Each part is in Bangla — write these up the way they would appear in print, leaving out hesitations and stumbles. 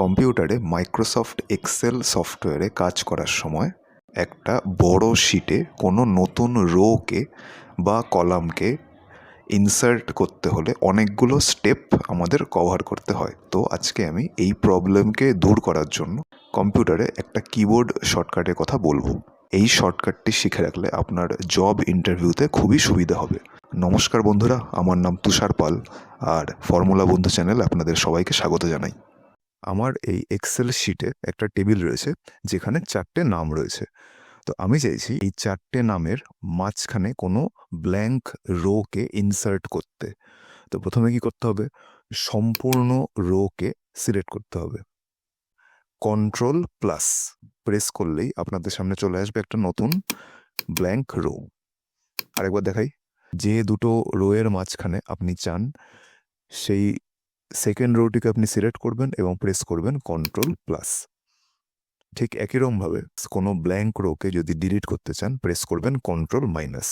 কম্পিউটারে মাইক্রোসফট এক্সেল সফটওয়্যারে কাজ করার সময় একটা বড় শিটে কোনো নতুন রোকে বা কলামকে ইনসার্ট করতে হলে অনেকগুলো স্টেপ আমাদের কভার করতে হয়। তো আজকে আমি এই প্রবলেমকে দূর করার জন্য কম্পিউটারে একটা কিবোর্ড শর্টকাটের কথা বলবো। এই শর্টকাটটি শিখে রাখলে আপনার জব ইন্টারভিউতে খুবই সুবিধা হবে। নমস্কার বন্ধুরা, আমার নাম তুষার পাল আর ফর্মুলা বন্ধু চ্যানেল আপনাদের সবাইকে স্বাগত জানাই। আমার এই এক্সেল শিটে একটা টেবিল রয়েছে যেখানে 4টে নাম রয়েছে। তো আমি চাইছি এই 4টে নামের মাঝখানে কোনো ব্ল্যাঙ্ক রোকে ইনসার্ট করতে। তো প্রথমে কি করতে হবে, সম্পূর্ণ রোকে সিলেক্ট করতে হবে। কন্ট্রোল প্লাস প্রেস করলেই আপনাদের সামনে চলে আসবে একটা নতুন ব্ল্যাঙ্ক রো। আরেকবার দেখাই, যে দুটো রোয়ের মাঝখানে আপনি চান সেই সেকেন্ড রোটিকে আপনি সিলেক্ট করবেন এবং প্রেস করবেন কন্ট্রোল প্লাস। ঠিক একইরকমভাবে কোনো ব্ল্যাঙ্ক রোকে যদি ডিলিট করতে চান প্রেস করবেন কন্ট্রোল মাইনাস।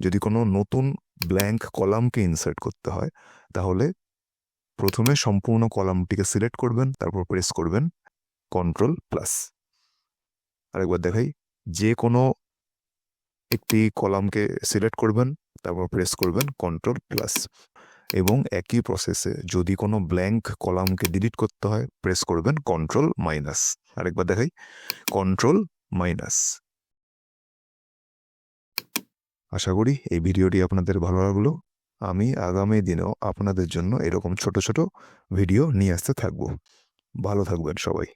যদি কোনো নতুন ব্ল্যাঙ্ক কলামকে ইনসার্ট করতে হয় তাহলে প্রথমে সম্পূর্ণ কলামটিকে সিলেক্ট করবেন, তারপর প্রেস করবেন কন্ট্রোল প্লাস। আরেকবার দেখাই, যে কোনো একটি কলামকে সিলেক্ট করবেন, তারপর প্রেস করবেন কন্ট্রোল প্লাস। এবং একই প্রসেসে যদি কোনো ব্ল্যাঙ্ক কলামকে ডিলিট করতে হয় প্রেস করবেন কন্ট্রোল মাইনাস। আরেকবার দেখাই, কন্ট্রোল মাইনাস। আশা করি এই ভিডিওটি আপনাদের ভালো লাগলো। আমি আগামী দিনেও আপনাদের জন্য এরকম ছোট ছোট ভিডিও নিয়ে আসতে থাকবো। ভালো থাকবেন সবাই।